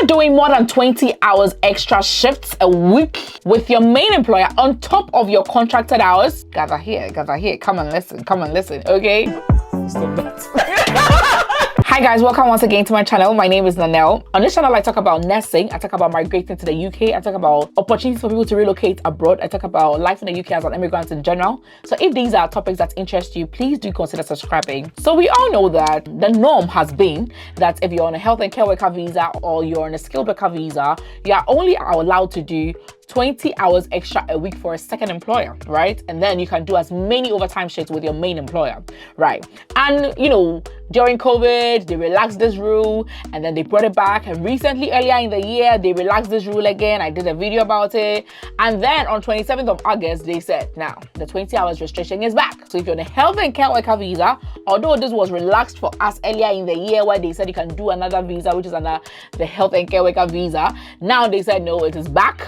Consider doing more than 20 hours extra shifts a week with your main employer on top of your contracted hours. Gather here. Come and listen, okay? Stop that. Hi guys, welcome once again to my channel. My name is Nanelle. On this channel, I talk about nursing, I talk about migrating to the UK, I talk about opportunities for people to relocate abroad, I talk about life in the UK as an immigrant in general. So if these are topics that interest you, please do consider subscribing. So we all know that the norm has been that if you're on a health and care worker visa or you're on a skilled worker visa, you are only allowed to do 20 hours extra a week for a second employer, right? And then you can do as many overtime shifts with your main employer, right? And you know, during COVID, they relaxed this rule and then they brought it back. And recently, earlier in the year, they relaxed this rule again. I did a video about it. And then on 27th of August, they said, now the 20 hours restriction is back. So if you're on a health and care worker visa, although this was relaxed for us earlier in the year where they said you can do another visa, which is under the health and care worker visa, now they said, no, it is back.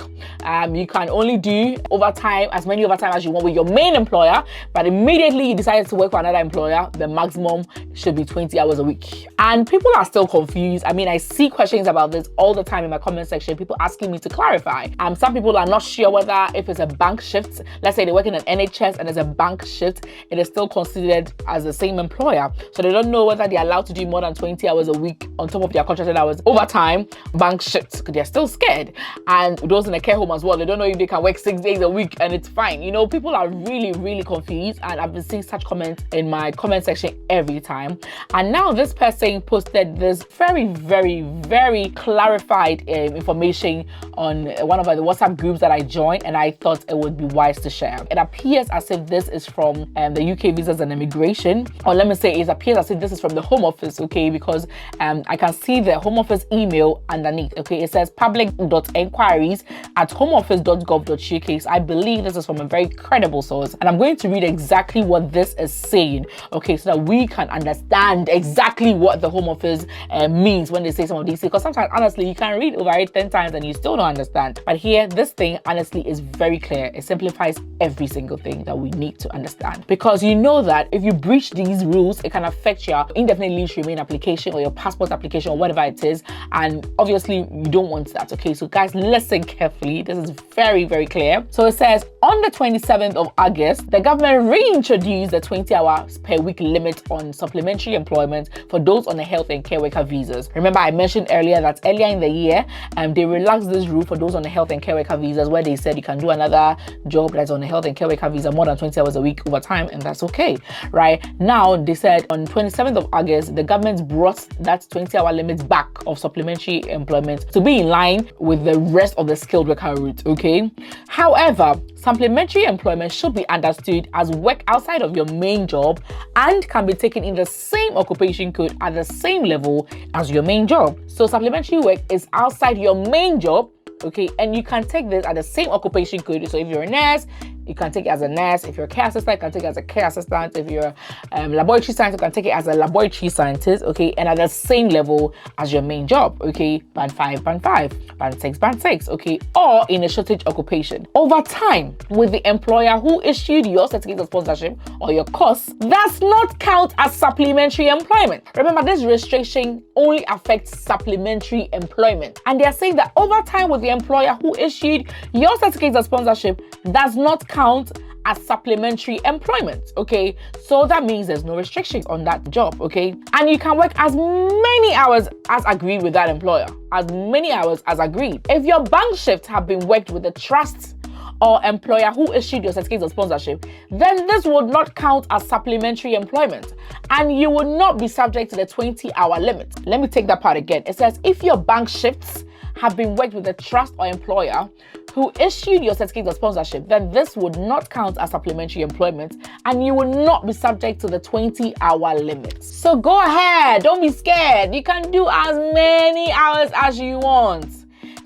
You can only do overtime, as many overtime as you want with your main employer, but immediately you decided to work for another employer, the maximum should be 20 hours a week. And people are still confused. I mean, I see questions about this all the time in my comment section, people asking me to clarify. Some people are not sure whether if it's a bank shift, let's say they work in an NHS and it's a bank shift, it is still considered as the same employer. So they don't know whether they're allowed to do more than 20 hours a week on top of their contracted hours overtime bank shifts, because they're still scared. And those in the care home as well, they don't know if they can work 6 days a week and it's fine. You know, people are really confused, and I've been seeing such comments in my comment section every time. And now this person posted this very clarified information on one of the WhatsApp groups that I joined, and I thought it would be wise to share. It appears as if this is from the UK Visas and Immigration, or let me say it appears as if this is from the Home Office, okay, because I can see the Home Office email underneath, okay. It says public.enquiries@homeoffice.gov.uk. So I believe this is from a very credible source, and I'm going to read exactly what this is saying, okay, so that we can understand exactly what the Home Office means when they say some of these things, because sometimes honestly you can read over it 10 times and you still don't understand. But here, this thing honestly is very clear. It simplifies every single thing that we need to understand, because you know that if you breach these rules, it can affect your indefinite leave to remain application or your passport application or whatever it is, and obviously you don't want that, okay. So guys, listen carefully. This is very clear. So it says, on the 27th of August, the government reintroduced the 20 hours per week limit on supplementary employment for those on the health and care worker visas. Remember, I mentioned earlier that earlier in the year, they relaxed this rule for those on the health and care worker visas, where they said you can do another job that's on the health and care worker visa more than 20 hours a week overtime, and that's okay, right? Now, they said on 27th of August, the government brought that 20-hour limit back of supplementary employment to be in line with the rest of the skilled worker route, okay? However, supplementary employment should be understood as work outside of your main job and can be taken in the same occupation code at the same level as your main job. So supplementary work is outside your main job, okay, and you can take this at the same occupation code. So if you're a nurse, you can take it as a nurse. If you're a care assistant, you can take it as a care assistant. If you're a laboratory scientist, you can take it as a laboratory scientist, okay, and at the same level as your main job, okay, band 5, band 5, band 6, band 6, okay, or in a shortage occupation. Over time, with the employer who issued your certificate of sponsorship or your course, does not count as supplementary employment. Remember, this restriction only affects supplementary employment, and they are saying that over time with the employer who issued your certificate of sponsorship does not count as supplementary employment, okay. So that means there's no restrictions on that job, okay, and you can work as many hours as agreed with that employer, as many hours as agreed. If your bank shifts have been worked with the trust or employer who issued your certificate of sponsorship, then this would not count as supplementary employment, and you would not be subject to the 20-hour limit. Let me take that part again. It says if your bank shifts have been worked with the trust or employer who issued your certificate of sponsorship, then this would not count as supplementary employment, and you will not be subject to the 20-hour limit. So go ahead, don't be scared. You can do as many hours as you want.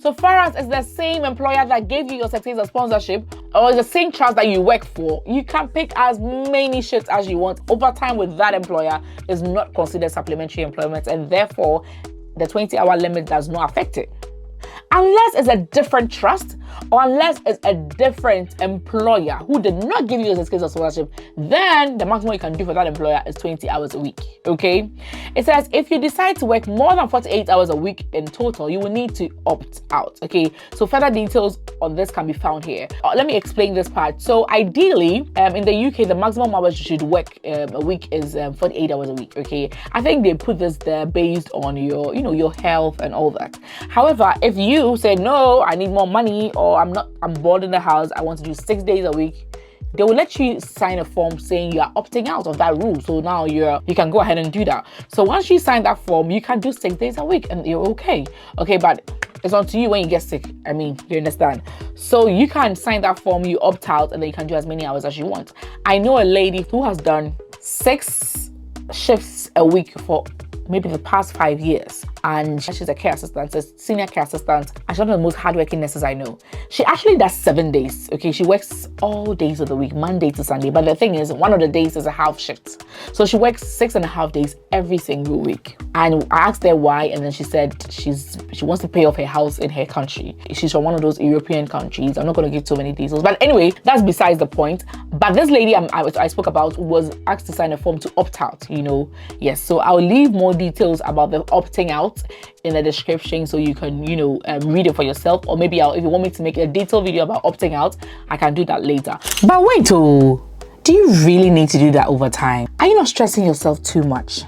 So far as it's the same employer that gave you your certificate of sponsorship or the same trust that you work for, you can pick as many shifts as you want. Overtime with that employer is not considered supplementary employment, and therefore the 20-hour limit does not affect it. unless it's a different trust or unless it's a different employer who did not give you a case of scholarship, then the maximum you can do for that employer is 20 hours a week, okay? It says if you decide to work more than 48 hours a week in total, you will need to opt out, okay? So further details on this can be found here. Let me explain this part. So ideally, in the UK, the maximum hours you should work a week is 48 hours a week, okay? I think they put this there based on your, your health and all that. However, if you say, no, I need more money, or I'm bored in the house, I want to do 6 days a week, they will let you sign a form saying you are opting out of that rule. So now you can go ahead and do that. So once you sign that form, you can do 6 days a week and you're okay. Okay, but it's on to you when you get sick. I mean, you understand? So you can sign that form, you opt out, and then you can do as many hours as you want. I know a lady who has done 6 shifts a week for maybe the past 5 years, and she's a care assistant, a senior care assistant, and she's one of the most hardworking nurses I know. She actually does 7 days, okay? She works all days of the week, Monday to Sunday, but the thing is, one of the days is a half shift. So she works 6.5 days every single week. And I asked her why, and then she said she wants to pay off her house in her country. She's from one of those European countries. I'm not going to give too many details, but anyway, that's besides the point. But this lady I spoke about was asked to sign a form to opt out, Yes, so I'll leave more details about the opting out in the description so you can, read it for yourself. Or maybe if you want me to make a detailed video about opting out, I can do that later. But wait, do you really need to do that over time? Are you not stressing yourself too much?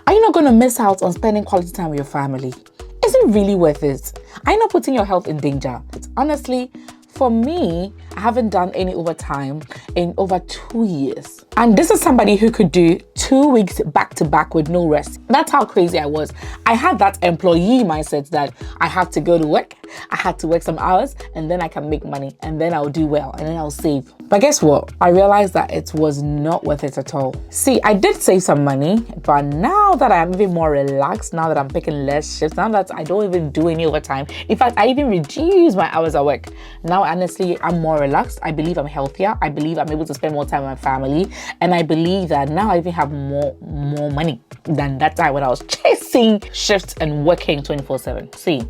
Are you not going to miss out on spending quality time with your family? Is it really worth it? Are you not putting your health in danger? Honestly, for me, I haven't done any overtime in over 2 years. And this is somebody who could do 2 weeks back to back with no rest. That's how crazy I was. I had that employee mindset that I have to go to work, I had to work some hours, and then I can make money, and then I'll do well, and then I'll save. But guess what? I realized that it was not worth it at all. See, I did save some money, but now that I'm even more relaxed, now that I'm picking less shifts, now that I don't even do any overtime, in fact, I even reduce my hours at work. Now, honestly, I'm more relaxed. I believe I'm healthier. I believe I'm able to spend more time with my family. And I believe that now I even have more money than that time when I was chasing shifts and working 24/7. See,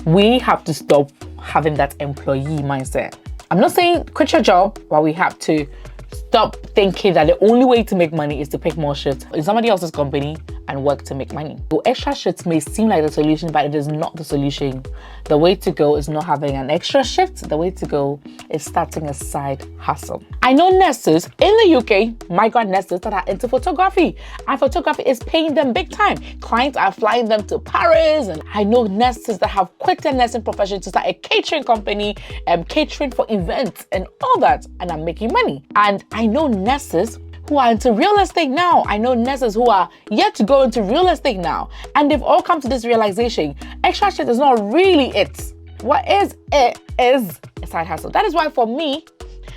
we have to stop having that employee mindset. I'm not saying quit your job, but we have to stop thinking that the only way to make money is to pick more shifts in somebody else's company and work to make money. So extra shifts may seem like the solution, but it is not the solution. The way to go is not having an extra shift. The way to go is starting a side hustle. I know nurses in the UK, migrant nurses that are into photography, and photography is paying them big time. Clients are flying them to Paris, and I know nurses that have quit their nursing profession to start a catering company, catering for events and all that, and are making money. And I know nurses who are into real estate now. I know nurses who are yet to go into real estate now. And they've all come to this realization, extra shift is not really it. What is it is a side hustle. That is why for me,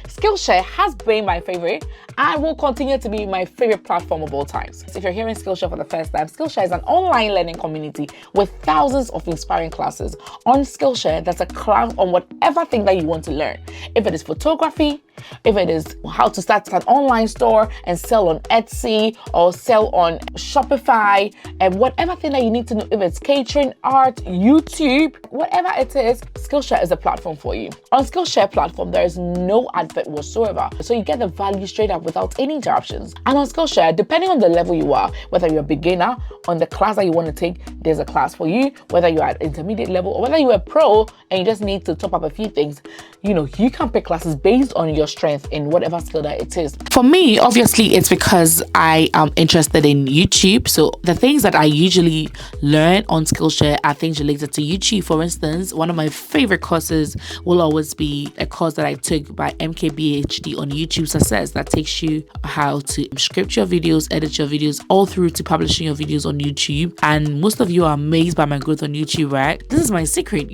Skillshare has been my favorite and will continue to be my favorite platform of all times. If you're hearing Skillshare for the first time, Skillshare is an online learning community with thousands of inspiring classes. On Skillshare, there's a class on whatever thing that you want to learn. If it is photography, if it is how to start an online store and sell on Etsy or sell on Shopify, and whatever thing that you need to know, if it's catering, art, YouTube, whatever it is, Skillshare is a platform for you. On Skillshare platform, there is no advert whatsoever. So you get the value straight up without any interruptions. And on Skillshare, depending on the level you are, whether you're a beginner, on the class that you want to take, there's a class for you. Whether you're at intermediate level or whether you're a pro and you just need to top up a few things, you can pick classes based on your strength in whatever skill that it is. For me, obviously, it's because I am interested in YouTube. So the things that I usually learn on Skillshare are things related to YouTube. For instance, one of my favorite courses will always be a course that I took by MKBHD on YouTube Success that takes you how to script your videos, edit your videos, all through to publishing your videos on YouTube. And most of you are amazed by my growth on YouTube, right? This is my secret,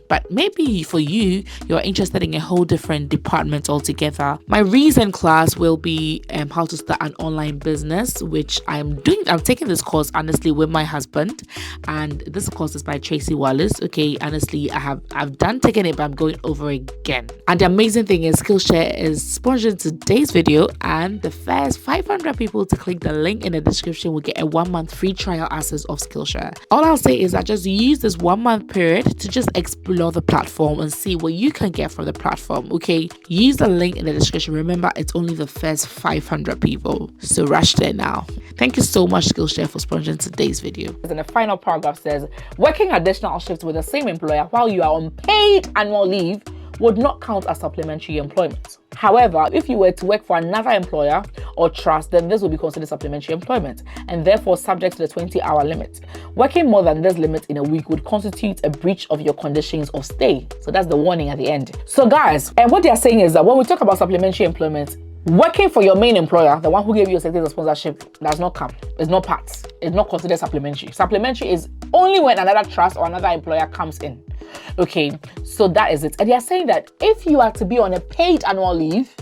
but maybe for you, you're interested in a whole different department altogether. My recent class will be how to start an online business, which I'm taking this course honestly with my husband, and this course is by Tracy Wallace. Okay, honestly, I've done taking it, but I'm going over again. And the amazing thing is Skillshare is sponsoring today's video, And the first 500 people to click the link in the description will get a 1-month free trial access of Skillshare. All I'll say is that just use this 1-month period to just explore the platform and see what you can get from the platform, okay? Use the link in the description. Remember, it's only the first 500 people, so rush there now. Thank you so much, Skillshare, for sponsoring today's video. And the final paragraph says, working additional shifts with the same employer while you are on paid annual leave would not count as supplementary employment. However, if you were to work for another employer or trust, then this will be considered supplementary employment and therefore subject to the 20-hour limit. Working more than this limit in a week would constitute a breach of your conditions of stay. So that's the warning at the end. So guys, and what they are saying is that when we talk about supplementary employment, working for your main employer, the one who gave you a certificate of sponsorship, does not count. It's not part. It's not considered supplementary. Supplementary is only when another trust or another employer comes in. Okay, so that is it. And they are saying that if you are to be on a paid annual leave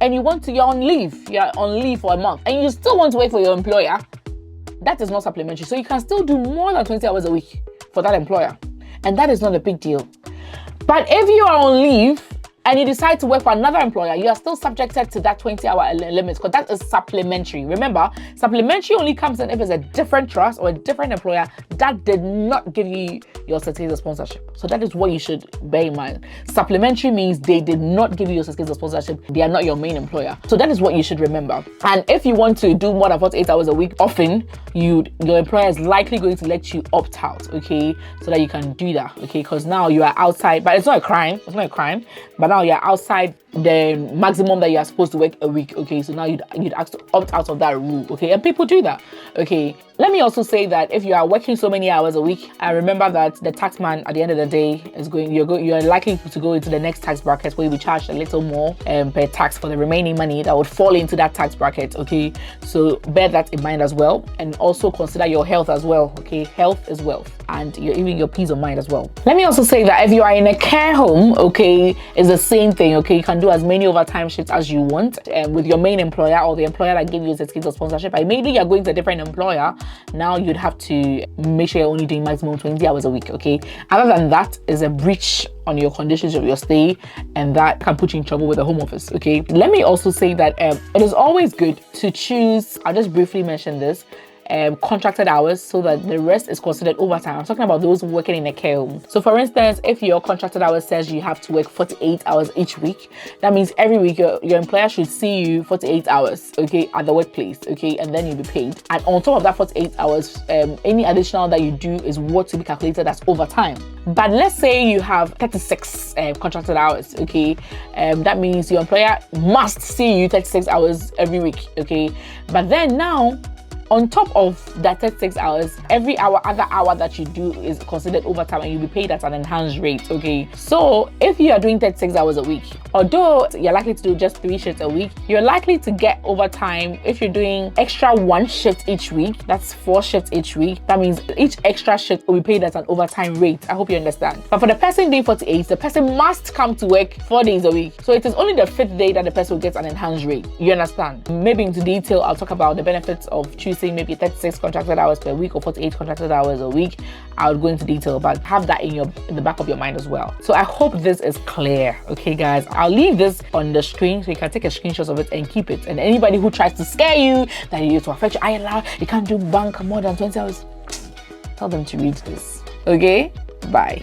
and you're on leave for a month and you still want to work for your employer, that is not supplementary. So you can still do more than 20 hours a week for that employer. And that is not a big deal. But if you are on leave and you decide to work for another employer, you are still subjected to that 20-hour limit because that is supplementary. Remember, supplementary only comes in if it's a different trust or a different employer that did not give you your certificate of sponsorship. So that is what you should bear in mind. Supplementary means they did not give you your certificate of sponsorship. They are not your main employer. So that is what you should remember. And if you want to do more than 48 hours a week, often your employer is likely going to let you opt out, okay, so that you can do that, okay, because now you are outside, but it's not a crime. It's not a crime, but now you're outside the maximum that you are supposed to work a week, okay, so now you'd ask to opt out of that rule, okay, and people do that, okay. Let me also say that if you are working so many hours a week, I remember that the taxman at the end of the day is you're likely to go into the next tax bracket where you'll be charged a little more per tax for the remaining money that would fall into that tax bracket, okay, so bear that in mind as well, and also consider your health as well, okay. Health is wealth, and even your peace of mind as well. Let me also say that if you are in a care home, okay, it's the same thing, okay. You can do as many overtime shifts as you want with your main employer or the employer that gave you the certificate of sponsorship. And maybe you're going to a different employer. Now you'd have to make sure you're only doing maximum 20 hours a week, okay. Other than that is a breach on your conditions of your stay, and that can put you in trouble with the Home Office, okay. Let me also say that it is always good to choose, I'll just briefly mention this, contracted hours so that the rest is considered overtime. I'm talking about those working in a care home. So for instance, if your contracted hours says you have to work 48 hours each week, that means every week your employer should see you 48 hours, okay, at the workplace, okay, and then you'll be paid. And on top of that 48 hours, any additional that you do is what to be calculated as overtime. But let's say you have 36 contracted hours, okay, that means your employer must see you 36 hours every week, okay. But then now, on top of that 36 hours, every other hour that you do is considered overtime and you'll be paid at an enhanced rate, okay? So if you are doing 36 hours a week, although you're likely to do just 3 shifts a week, you're likely to get overtime if you're doing extra 1 shift each week. That's 4 shifts each week. That means each extra shift will be paid at an overtime rate. I hope you understand. But for the person doing 48, the person must come to work 4 days a week. So it is only the 5th day that the person will get an enhanced rate. You understand? Maybe into detail, I'll talk about the benefits of choosing maybe 36 contracted hours per week or 48 contracted hours a week. I would go into detail, but have that in the back of your mind as well. So I hope this is clear, okay guys. I'll leave this on the screen so you can take a screenshot of it and keep it. And anybody who tries to scare you that it will affect your ILR, you can't do bank more than 20 hours, tell them to read this, okay? Bye.